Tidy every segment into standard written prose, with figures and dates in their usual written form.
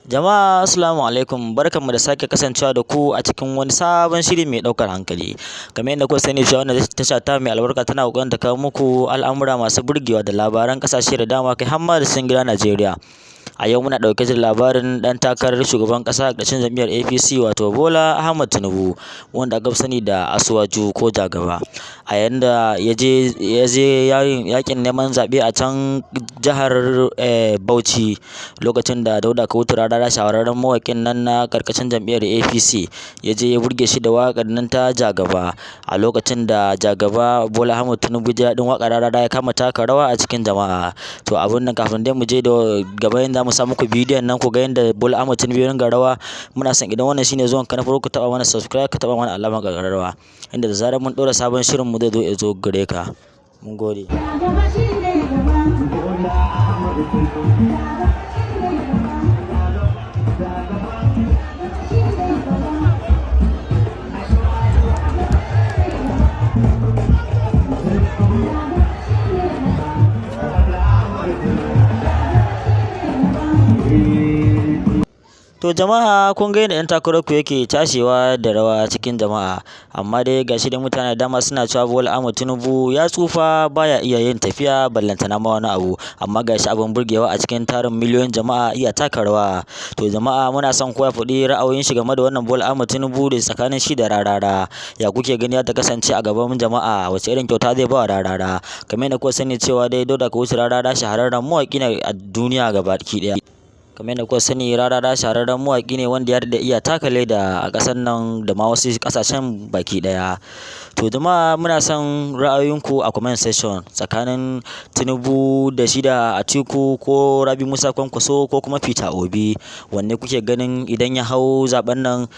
Jama'a assalamu alaikum, barkanmu da sake kasancewa da ku a cikin wani sabon shiri mai ɗaukar hankali. Kamar yadda kuka sani cewa wannan tasha ta mai albarka tana ƙoƙarin ta kawo muku al'amura masu burgewa da labaran ƙasashe da dama kai har ma da cikin gida Najeriya. A yau muna ɗauke da labarin ɗan takarar shugaban ƙasa a ƙarshen jam'iyyar APC wato Bola Ahmed Tinubu, wanda aka fi sani da Asuwaju ko Jagaba. A yanda ya je yaƙin neman zaɓe a can jihar Bauchi, lokacin da Dauda Kahutu Rarara shahararren mawaƙin nan na ƙarƙashin jam'iyyar APC ya je ya burge shi da waƙar nan ta Jagaba. A lokacin da Jagaba Bola Ahmed Tinubu ya daɗin waƙar Rarara ya kama taka rawa a cikin jama'a. To abun nan kafin dai mu je da gaba yanda mu sa muku bidiyon nan ku ga yanda Bola Ahmed Tinubu ya ringa rawa, muna son idan wannan shine zuwan ka na farko ka taɓa mana subscribe, ka taɓa mana alamar ƙararrawa, inda da zarar mun ɗora sabon shirin mu zai zo ya zo gare ka. Mun gode. To jama'a kun ga yadda ɗan takararku yake tashewa da rawa cikin jama'a, amma dai gashi dai mutane da dama suna cewa Bola Ahmed Tinubu ya tsufa baya iya yin tafiya ballantana ma wani abu, amma gashi abin burgewa a cikin tarin miliyoyin jama'a iya taka rawa. To jama'a muna son kowa ya faɗi ra'ayoyin shi game da wannan Bola Ahmed Tinubu da tsakanin shi da Rarara. Ya kuke gani ta kasance a gaban jama'a, wace irin kyauta zai ba wa Rarara? Kamar yadda kuka sani cewa dai Dauda Kahutu Rarara shahararren mawaƙi ne a duniya gabaki ɗaya. Kamar yadda kuka sani Rarara shahararren mawaƙi ne wanda ya daɗe iya taka leda a ƙasar nan da ma wasu ƙasashen baki ɗaya. To jama'a muna son ra'ayoyinku a comment section tsakanin Tinubu da shi da Atiku ko Rabi Musa Kwankwaso ko kuma Peter Obi. Wanne kuke ganin idan ya hau zaben nan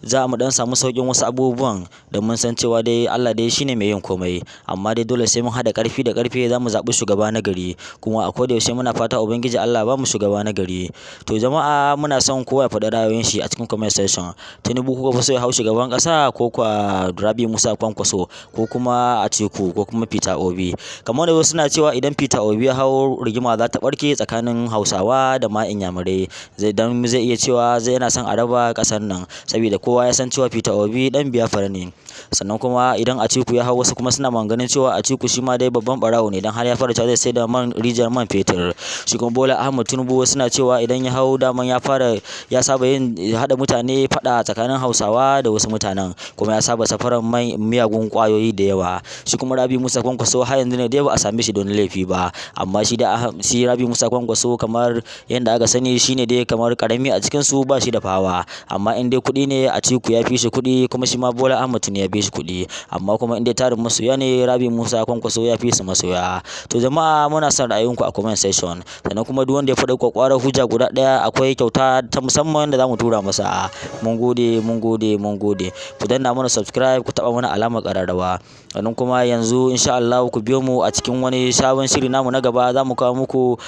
za mu ɗan samu sauƙin wasu abubuwan, da mun san cewa dai Allah dai shine mai yin komai, amma dai dole sai mun haɗa ƙarfi da ƙarfe za mu zaɓi shugaba na gari, kuma a koda yaushe muna fata Ubangiji Allah ba mu shugaba na gari. To jama'a muna son kowa ya faɗi ra'ayoyin shi a cikin comment section. Tinubu kuka fi so ya hau shugaban ƙasa ko kuwa Rabi Musa Kwankwaso ko kuma Atiku ko kuma Peter Obi? Kamar da wasu suna cewa idan Peter Obi ya hau rigima za ta ɓarke tsakanin Hausawa da ma Inyamurai, zai iya cewa yana son a raba ƙasar nan, saboda kowa ya san cewa Peter Obi ɗan Biafra ne. Sannan kuma idan Atiku ya hau, wasu kuma suna maganganun cewa Atiku shi ma dai babban ɓarawo ne dan har ya fara cewa zai sai da rijiyar man fetur. Shi kuma Bola Ahmed Tinubu suna cewa idan ya hau daman ya saba yin haɗa mutane faɗa tsakanin Hausawa da wasu mutanen, kuma ya saba safarar miyagun ƙwayoyi da yawa. Shi kuma Rabi Musa Kwankwaso har yanzu ne dai ba a same shi don laifi ba, amma shi Rabi Musa Kwankwaso kamar yadda aka sani shine dai kamar ƙarami a cikin su, ba shi da fawa, amma in dai kuɗi ne Atiku ya fi shi kuɗi, kuma shi ma Bola Ahmed Tinubu ya fi shi kuɗi, amma kuma in dai tarin masoya ne Rabi Musa Kwankwaso ya fi su masoya. To jama'a muna son ra'ayinku a comment section, sannan kuma duk wanda ya faɗi ƙwaƙwarar hujja guda ɗaya akwai kyauta ta musamman da za mu tura masa. Mun gode, mun gode, mun gode. Ku danna mana subscribe, ku taɓa mana alamar ƙararrawa. Sannan kuma yanzu insha Allah ku biyo mu a cikin wani sabon shiri namu na gaba. Za mu kawo muku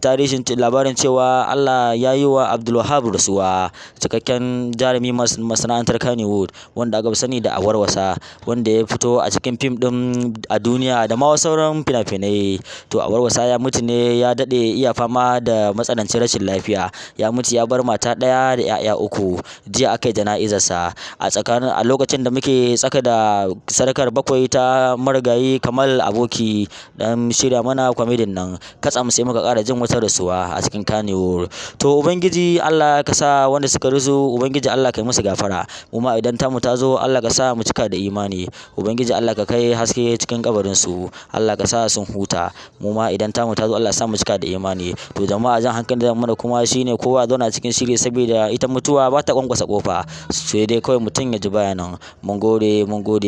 tarihin labarin cewa Allah ya yi wa Abdulwahab rasuwa, cikakken jarumi masana'antar Kannywood wanda aka fi sani da Awarwasa, wanda ya fito a cikin fim ɗin a duniya da ma sauran fina-finai. To Awarwasa ya mutu ne, ya daɗe iya fama da matsanancin rashin lafiya. Ya mutu ya bar mata ɗaya da 'ya'ya 3. Jiya aka yi jana'izarsa. A lokacin da muke tsaka da sadakar bakwai ta marigayi Kamal Aboki dan shirya mana kwamedin nan, katsam sai muka ƙara jin wata rasuwa a cikin Kannywood. To Ubangiji Allah ka sa wanda suka rasu, Ubangiji Allah ka yi musu gafara. Mu ma idan tamu ta zo Allah ka sa mu cika da imani. Ubangiji Allah ka kai haske cikin kabarinsu, Allah ka sa sun huta. Mu ma idan tamu ta zo Allah ya sa mu cika da imani. To jama'a jan hankali da mu da kuma shine kowa zauna cikin shiri, saboda ita mutuwa ba ta kwankwasa kofa, sai dai kawai mutum ya ji bayanan. Mun gode, mun gode.